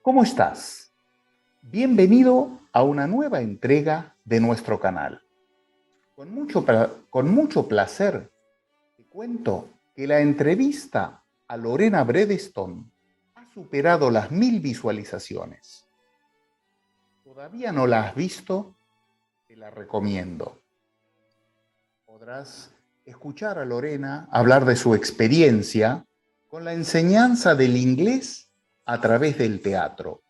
¿Cómo estás? Bienvenido a una nueva entrega de nuestro canal. Con mucho placer te cuento que la entrevista a Lorena Bredeston ha superado las 1000 visualizaciones. ¿Todavía no la has visto? Te la recomiendo. Podrás escuchar a Lorena hablar de su experiencia con la enseñanza del inglés a través del teatro.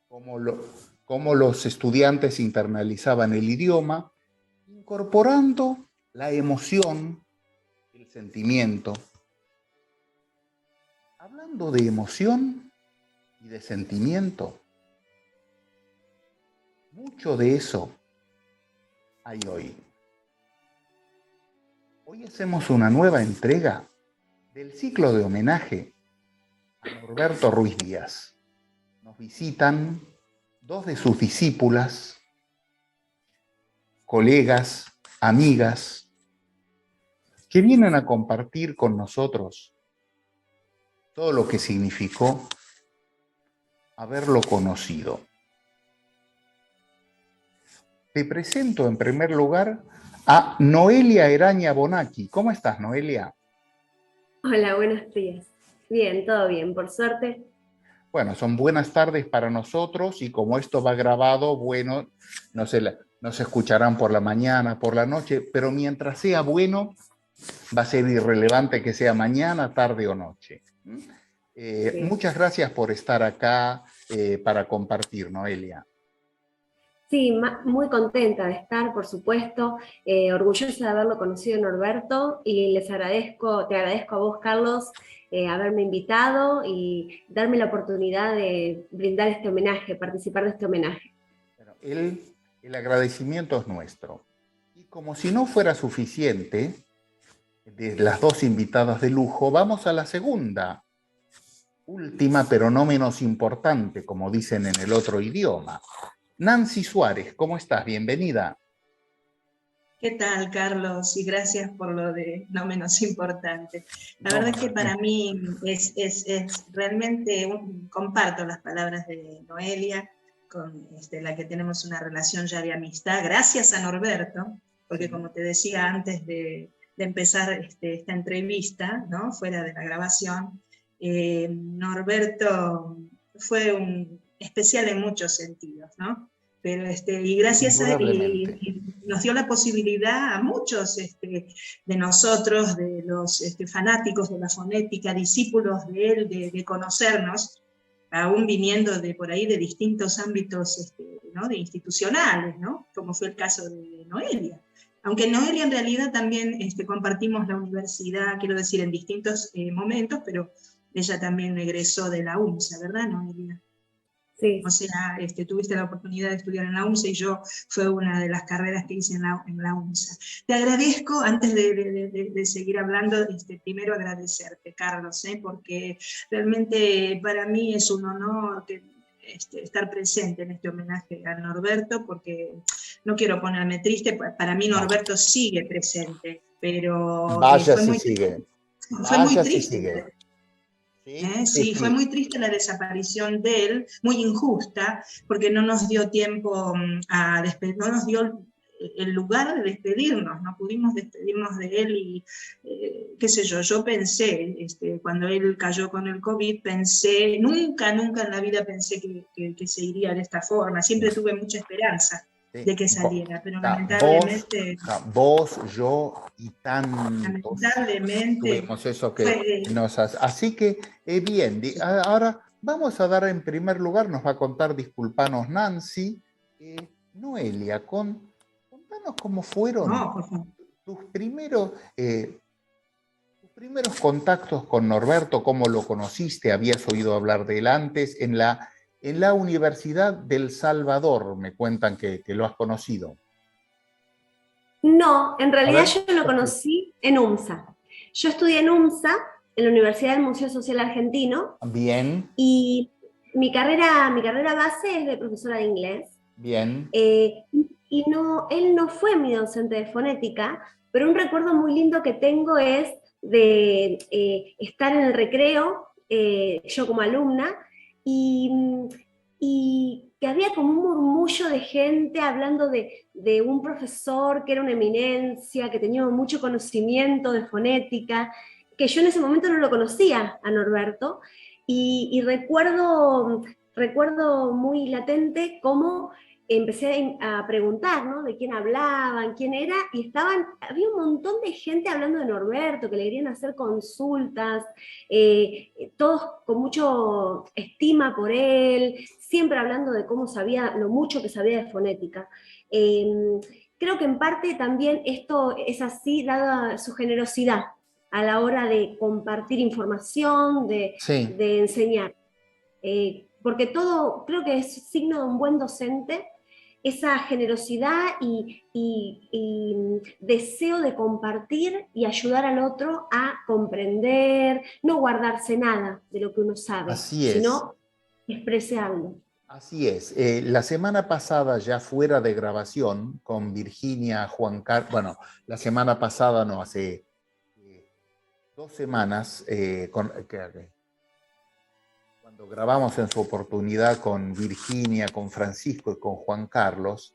Cómo los estudiantes internalizaban el idioma, incorporando la emoción, el sentimiento. Hablando de emoción y de sentimiento, mucho de eso hay hoy. Hoy hacemos una nueva entrega del ciclo de homenaje a Norberto Ruiz Díaz. Nos visitan dos de sus discípulas, colegas, amigas, que vienen a compartir con nosotros todo lo que significó haberlo conocido. Te presento en primer lugar a Noelia Eraña Bonacchi. ¿Cómo estás, Noelia? Hola, buenos días. Bien, todo bien, por suerte. Bueno, son buenas tardes para nosotros y como esto va grabado, bueno, no se escucharán por la mañana, por la noche, pero mientras sea bueno, va a ser irrelevante que sea mañana, tarde o noche. Sí. Muchas gracias por estar acá para compartir, Noelia. Sí, muy contenta de estar, por supuesto, orgullosa de haberlo conocido, Norberto, y te agradezco a vos, Carlos, haberme invitado y darme la oportunidad de brindar este homenaje, participar de este homenaje. Bueno, el agradecimiento es nuestro. Y como si no fuera suficiente, de las dos invitadas de lujo, vamos a la segunda, última pero no menos importante, como dicen en el otro idioma. Nancy Suárez, ¿cómo estás? Bienvenida. ¿Qué tal, Carlos? Y gracias por lo de no menos importante. La verdad es que para mí es realmente, comparto las palabras de Noelia, con la que tenemos una relación ya de amistad, gracias a Norberto, porque como te decía antes de empezar esta entrevista, ¿no? Fuera de la grabación, Norberto fue un especial en muchos sentidos, ¿no? Pero, y gracias a él, y nos dio la posibilidad a muchos de nosotros, de los fanáticos de la fonética, discípulos de él, de conocernos, aún viniendo de por ahí de distintos ámbitos ¿no? de institucionales, ¿no? Como fue el caso de Noelia. Aunque Noelia en realidad también compartimos la universidad, quiero decir, en distintos momentos, pero ella también egresó de la UNSA, ¿verdad, Noelia? Sí. O sea, tuviste la oportunidad de estudiar en la UNSA y yo fue una de las carreras que hice en la UNSA. Te agradezco, antes de seguir hablando, primero agradecerte, Carlos, porque realmente para mí es un honor estar presente en este homenaje a Norberto, porque no quiero ponerme triste, para mí Norberto sigue presente, pero Vaya si sigue. Fue muy triste. Sigue. Sí, fue muy triste la desaparición de él, muy injusta, porque no nos dio tiempo no nos dio el lugar de despedirnos, no pudimos despedirnos de él y qué sé yo pensé, cuando él cayó con el COVID, pensé, nunca en la vida pensé que se iría de esta forma, siempre tuve mucha esperanza de que saliera, pero lamentablemente... Vos, yo y tantos lamentablemente tuvimos eso que nos hace. Así que, bien, ahora vamos a dar en primer lugar, nos va a contar, disculpanos Nancy, Noelia, contanos cómo fueron tus primeros contactos con Norberto, cómo lo conociste, habías oído hablar de él antes, en la Universidad del Salvador, me cuentan que lo has conocido. No, en realidad yo lo conocí en UMSA. Yo estudié en UMSA, en la Universidad del Museo Social Argentino. Bien. Y mi carrera base es de profesora de inglés. Bien. Y él no fue mi docente de fonética, pero un recuerdo muy lindo que tengo es de estar en el recreo, yo como alumna, y, y que había como un murmullo de gente hablando de un profesor que era una eminencia, que tenía mucho conocimiento de fonética, que yo en ese momento no lo conocía a Norberto, y recuerdo muy latente cómo empecé a preguntar, ¿no? De quién hablaban, quién era, y había un montón de gente hablando de Norberto, que le querían hacer consultas, todos con mucho estima por él, siempre hablando de cómo sabía, lo mucho que sabía de fonética. Creo que en parte también esto es así, dada su generosidad a la hora de compartir información, Sí, de enseñar. Porque todo creo que es signo de un buen docente, esa generosidad y deseo de compartir y ayudar al otro a comprender, no guardarse nada de lo que uno sabe, así es. sino expresarlo. Así es. La semana pasada, ya fuera de grabación, con Virginia, Juan Carlos, bueno, la semana pasada no, hace 2 semanas, cuando grabamos en su oportunidad con Virginia, con Francisco y con Juan Carlos,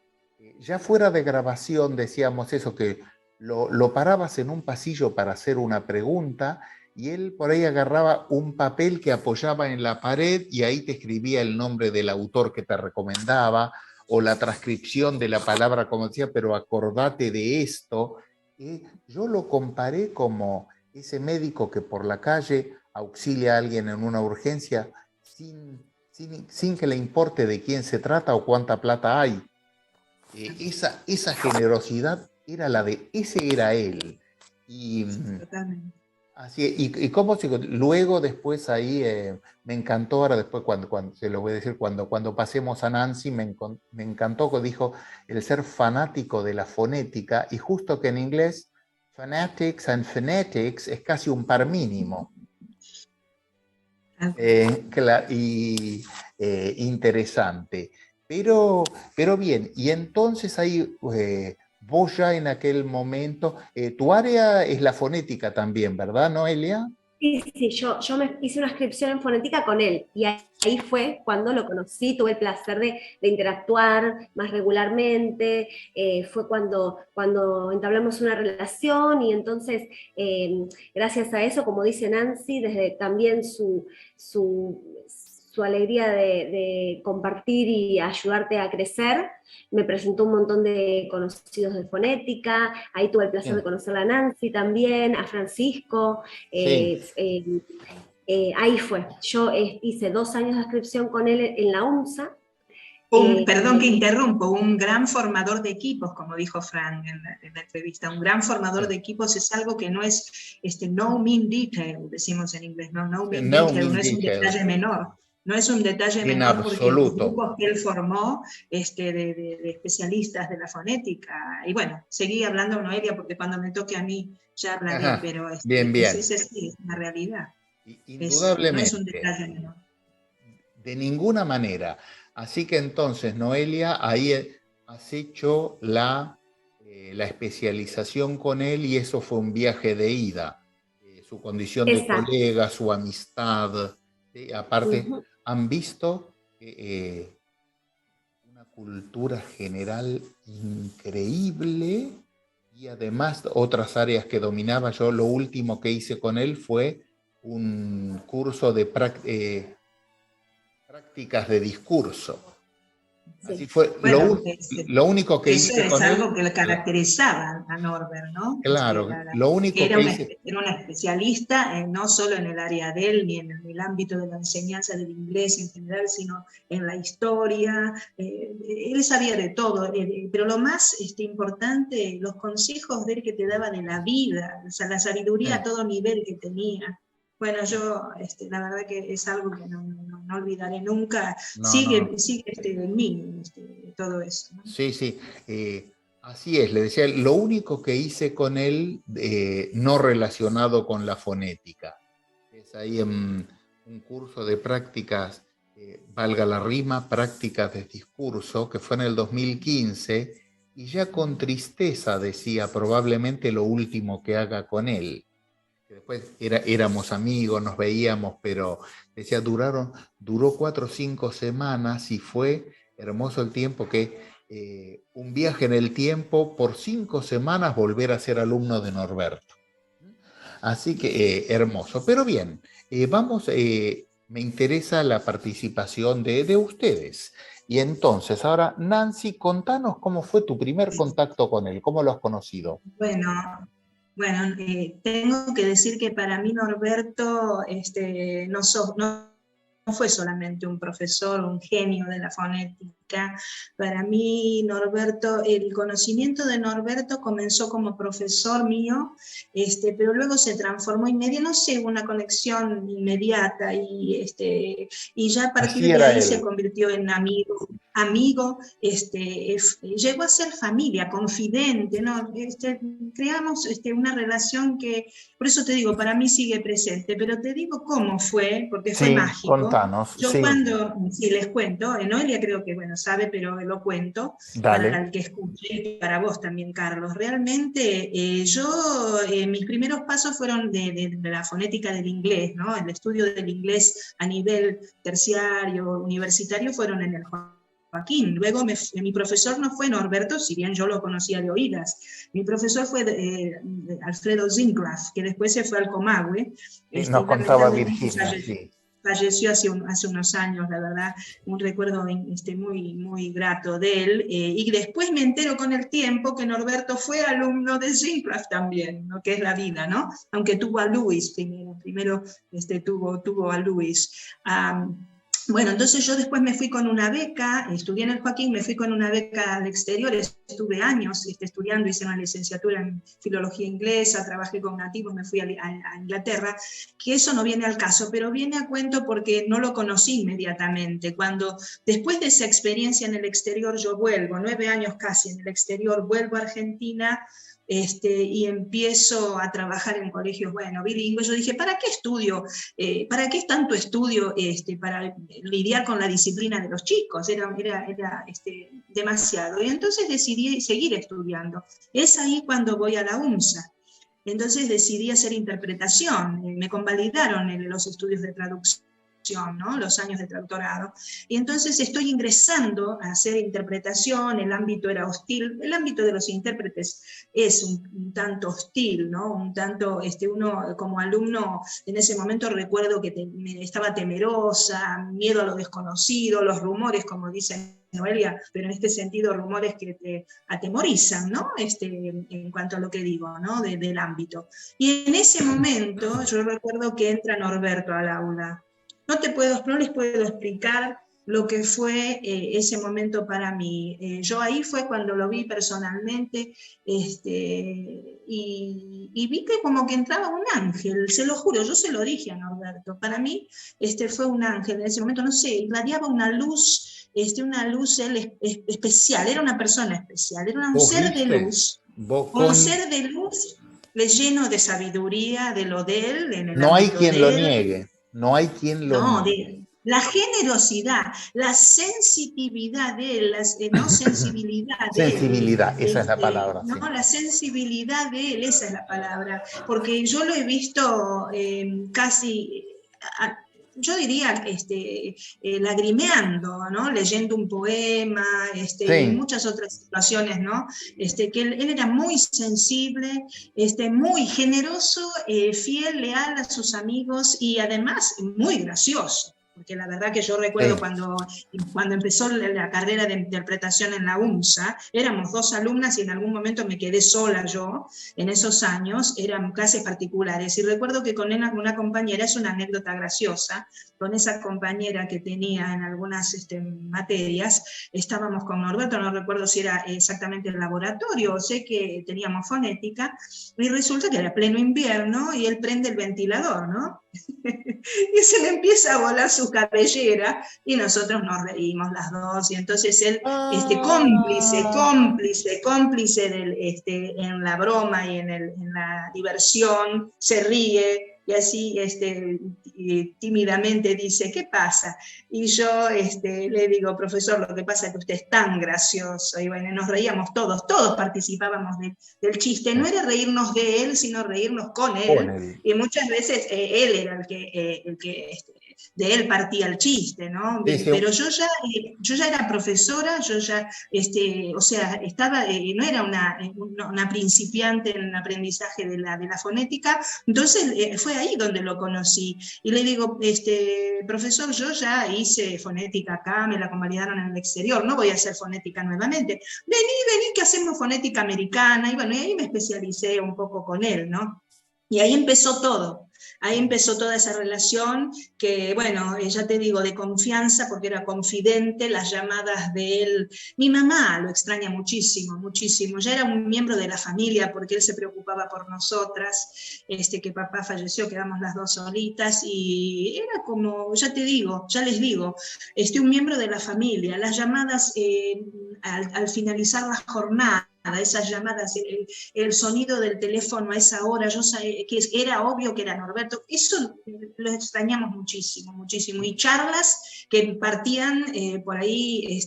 ya fuera de grabación decíamos eso, que lo parabas en un pasillo para hacer una pregunta y él por ahí agarraba un papel que apoyaba en la pared y ahí te escribía el nombre del autor que te recomendaba o la transcripción de la palabra, como decía, pero acordate de esto. Yo lo comparé como ese médico que por la calle auxilia a alguien en una urgencia sin que le importe de quién se trata o cuánta plata hay. Esa generosidad era ese era él. Y, Totalmente. así, y cómo luego después ahí me encantó, ahora después cuando se lo voy a decir, cuando pasemos a Nancy, me encantó que dijo el ser fanático de la fonética, y justo que en inglés fanatics and phonetics es casi un par mínimo. Interesante. Pero bien, y entonces ahí vos ya en aquel momento, tu área es la fonética también, ¿verdad, Noelia? Sí, sí, yo me hice una inscripción en fonética con él y ahí fue cuando lo conocí, tuve el placer de interactuar más regularmente, fue cuando entablamos una relación y entonces gracias a eso, como dice Nancy, desde también su, su alegría de compartir y ayudarte a crecer, me presentó un montón de conocidos de fonética, ahí tuve el placer de Bien. conocer a Nancy también, a Francisco. Sí, Ahí fue. Yo hice 2 años de inscripción con él en la UNSA. Perdón que interrumpo, un gran formador de equipos, como dijo Frank en la entrevista, un gran formador de equipos es algo que no es no mean detail, decimos en inglés, no mean no detail, mean no es un detail, detalle menor. No es un detalle en menor porque los absoluto. grupos que él formó de especialistas de la fonética, y bueno, seguí hablando Noelia porque cuando me toque a mí ya hablaré, Ajá, pero bien, bien. es una realidad, no es un Indudablemente, detalle menor. de ninguna manera. Así que entonces, Noelia, ahí has hecho la especialización con él y eso fue un viaje de ida. Su condición de Exacto. colega, su amistad. Aparte, Ujú. han visto una cultura general increíble y además otras áreas que dominaba. Yo lo último que hice con él fue un curso de prácticas de discurso. Así Sí. fue, Bueno, lo único que eso hice es con él, algo que le caracterizaba a Norbert, ¿no? claro, lo Que único era que hice, era una especialista no solo en el área de él, ni en el ámbito de la enseñanza del inglés en general, sino en la historia. Él sabía de todo, pero lo más importante, los consejos de él que te daba de la vida, o sea, la sabiduría a todo nivel que tenía. Bueno, yo, la verdad que es algo que no olvidaré nunca. no, Sigue, no, sigue en mí todo eso, ¿no? sí, sí, así es, le decía, lo único que hice con él no relacionado con la fonética, es ahí en un curso de prácticas, valga la rima, prácticas de discurso, que fue en el 2015, y ya con tristeza decía probablemente lo último que haga con él. Después éramos amigos, nos veíamos, pero decía, duró 4 o 5 semanas y fue hermoso el tiempo un viaje en el tiempo por 5 semanas volver a ser alumno de Norberto. Así que hermoso. Pero bien, me interesa la participación de ustedes. Y entonces, ahora, Nancy, contanos cómo fue tu primer contacto con él, cómo lo has conocido. Bueno, tengo que decir que para mí Norberto no fue solamente un profesor, un genio de la fonética. Para mí Norberto, el conocimiento de Norberto comenzó como profesor mío, pero luego se transformó no sé, una conexión inmediata y ya a partir de ahí se convirtió en amigo, llegó a ser familia, confidente, ¿no? Creamos una relación que, por eso te digo, para mí sigue presente, pero te digo cómo fue, porque fue mágico. Contanos. Yo sí, les cuento, Noelia creo que, bueno, sabe, pero lo cuento. Dale. Para el que escuche, y para vos también, Carlos. Realmente, mis primeros pasos fueron de la fonética del inglés, ¿no? El estudio del inglés a nivel terciario, universitario, fueron en el Joaquín. Luego mi profesor no fue Norberto, si bien yo lo conocía de oídas. Mi profesor fue Alfredo Zincraft, que después se fue al Comahue. Nos contaba Virginia, sí. Falleció hace unos años, la verdad, un recuerdo muy, muy grato de él. Y después me entero con el tiempo que Norberto fue alumno de Zincraft también, ¿no? Que es la vida, ¿no? Aunque tuvo a Luis primero tuvo a Luis. Bueno, entonces yo después me fui con una beca, estudié en el Joaquín, me fui con una beca al exterior, estuve años estudiando, hice una licenciatura en filología inglesa, trabajé con nativos, me fui a Inglaterra, que eso no viene al caso, pero viene a cuento porque no lo conocí inmediatamente. Cuando después de esa experiencia en el exterior yo vuelvo, 9 años casi en el exterior, vuelvo a Argentina, y empiezo a trabajar en colegios, bilingües. Yo dije, ¿para qué estudio? ¿Para qué tanto estudio para lidiar con la disciplina de los chicos? Era demasiado. Y entonces decidí seguir estudiando. Es ahí cuando voy a la UNSA. Entonces decidí hacer interpretación. Me convalidaron en los estudios de traducción, ¿no? Los años de doctorado, y entonces estoy ingresando a hacer interpretación. El ámbito era hostil, el ámbito de los intérpretes es un tanto hostil, ¿no? Un tanto, uno como alumno en ese momento recuerdo que estaba temerosa, miedo a lo desconocido, los rumores, como dice Noelia, pero en este sentido rumores que te atemorizan, ¿no? En cuanto a lo que digo, ¿no? Del ámbito. Y en ese momento yo recuerdo que entra Norberto al aula. No les puedo explicar lo que fue ese momento para mí. Yo ahí fue cuando lo vi personalmente, y vi que como que entraba un ángel, se lo juro, yo se lo dije a Norberto. Para mí fue un ángel en ese momento, no sé, irradiaba una luz él especial, era una persona especial, era un ser de luz. Un ser de luz lleno de sabiduría, de lo de él, en el no hay ámbito quien de lo él. niegue. No hay quien lo niegue. La generosidad, la sensitividad de él, sensibilidad de él. Sensibilidad, esa es la palabra. ¿no? Sí. La sensibilidad de él, esa es la palabra. Porque yo lo he visto casi, yo diría, lagrimeando, ¿no? Leyendo un poema, y muchas otras situaciones, ¿no? Que él era muy sensible, muy generoso, fiel, leal a sus amigos y además muy gracioso. Porque la verdad que yo recuerdo cuando empezó la carrera de interpretación en la UNSA, éramos 2 alumnas y en algún momento me quedé sola yo, en esos años, eran clases particulares, y recuerdo que con una compañera, es una anécdota graciosa, con esa compañera que tenía en algunas materias, estábamos con Norberto, no recuerdo si era exactamente el laboratorio, o sé que teníamos fonética, y resulta que era pleno invierno y él prende el ventilador, ¿no? Y se le empieza a volar su cabellera y nosotros nos reímos las dos, y entonces él, cómplice en la broma y en la diversión, se ríe y así y tímidamente dice, ¿qué pasa? Y yo le digo, profesor, lo que pasa es que usted es tan gracioso, y bueno, nos reíamos todos participábamos del chiste, no era reírnos de él, sino reírnos con él, y muchas veces él era el que de él partía el chiste, ¿no? Sí, sí. Pero yo ya era profesora, yo ya, o sea, estaba, no era una principiante en el aprendizaje de la fonética, entonces fue ahí donde lo conocí. Y le digo, profesor, yo ya hice fonética acá, me la convalidaron en el exterior, no voy a hacer fonética nuevamente. Vení, que hacemos fonética americana, y bueno, y ahí me especialicé un poco con él, ¿no? Y ahí empezó todo. Ahí empezó toda esa relación que, bueno, ya te digo, de confianza, porque era confidente, las llamadas de él. Mi mamá lo extraña muchísimo, muchísimo. Ya era un miembro de la familia porque él se preocupaba por nosotras, que papá falleció, quedamos las dos solitas, y era como, ya te digo, ya les digo, un miembro de la familia. Las llamadas al finalizar la jornada, esas llamadas, el sonido del teléfono a esa hora, yo sabía que era obvio que era Norberto, eso lo extrañamos muchísimo, muchísimo, y charlas que partían por ahí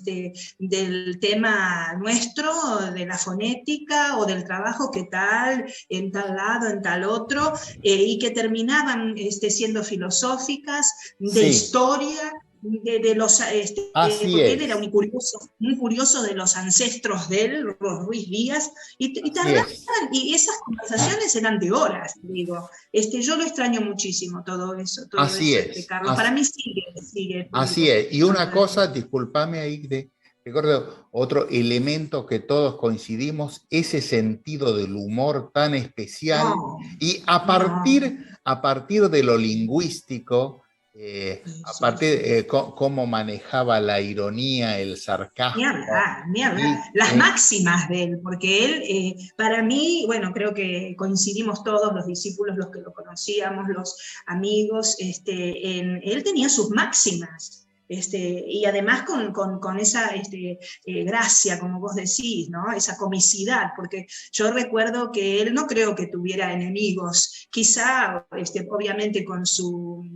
del tema nuestro, de la fonética o del trabajo que tal, en tal lado, en tal otro, y que terminaban siendo filosóficas, de historia, de los, porque él era muy curioso de los ancestros de él, los Ruiz Díaz, y tardaban, y esas conversaciones eran de horas, digo. Yo lo extraño muchísimo todo eso, Carlos. Para mí sigue. Así es. Y una cosa, discúlpame ahí, recuerdo otro elemento que todos coincidimos, ese sentido del humor tan especial, y a partir de lo lingüístico, a partir cómo manejaba la ironía, el sarcasmo. Ni hablar. Las máximas de él, porque él, para mí, bueno, creo que coincidimos todos, los discípulos, los que lo conocíamos, los amigos, él tenía sus máximas. Y además con esa gracia, como vos decís, ¿no? Esa comicidad, porque yo recuerdo que él no creo que tuviera enemigos, quizá obviamente con su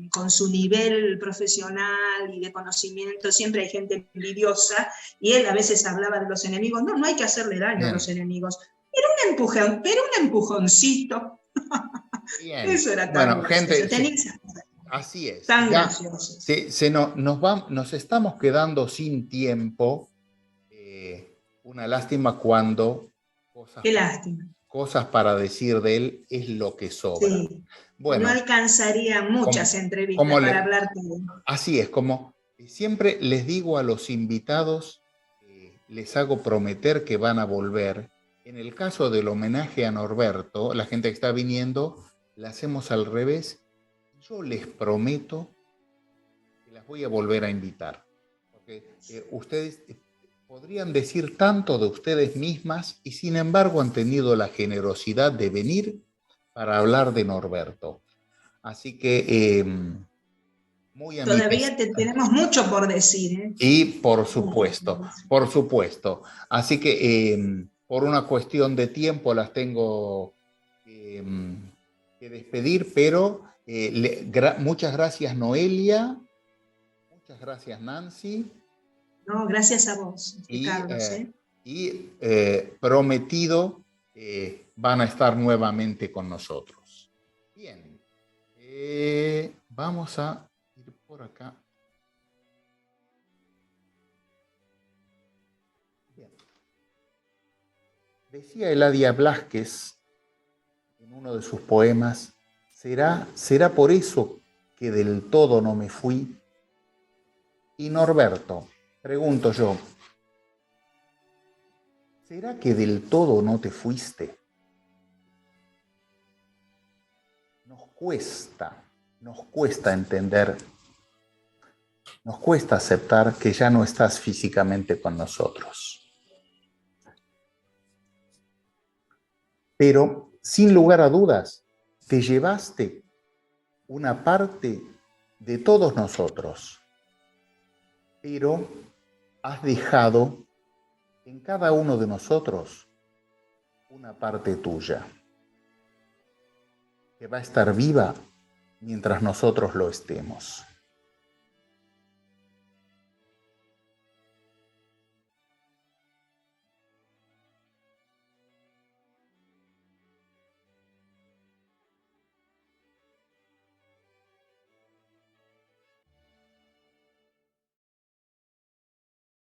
nivel profesional y de conocimiento siempre hay gente envidiosa, y él a veces hablaba de los enemigos. No hay que hacerle daño a los enemigos, pero un empujoncito. Bien. Eso era tan gente, así es. Tan gracioso. Nos estamos quedando sin tiempo. Una lástima cuando cosas para decir de él es lo que sobra. Sí. Bueno, no alcanzaría muchas entrevistas para hablar todo. Así es, como siempre les digo a los invitados, les hago prometer que van a volver. En el caso del homenaje a Norberto, la gente que está viniendo, la hacemos al revés. Yo les prometo que las voy a volver a invitar. Porque ustedes podrían decir tanto de ustedes mismas y sin embargo han tenido la generosidad de venir para hablar de Norberto. Así que muy todavía tenemos mucho por decir. Y por supuesto. Así que por una cuestión de tiempo las tengo que despedir, pero muchas gracias Noelia, muchas gracias Nancy. No, gracias a vos, Carlos. Y prometido, van a estar nuevamente con nosotros. Bien, vamos a ir por acá. Bien. Decía Eladia Blasquez en uno de sus poemas, ¿será por eso que del todo no me fui? Y Norberto, pregunto yo, ¿será que del todo no te fuiste? Nos cuesta entender, nos cuesta aceptar que ya no estás físicamente con nosotros. Pero, sin lugar a dudas, te llevaste una parte de todos nosotros, pero has dejado en cada uno de nosotros una parte tuya, que va a estar viva mientras nosotros lo estemos.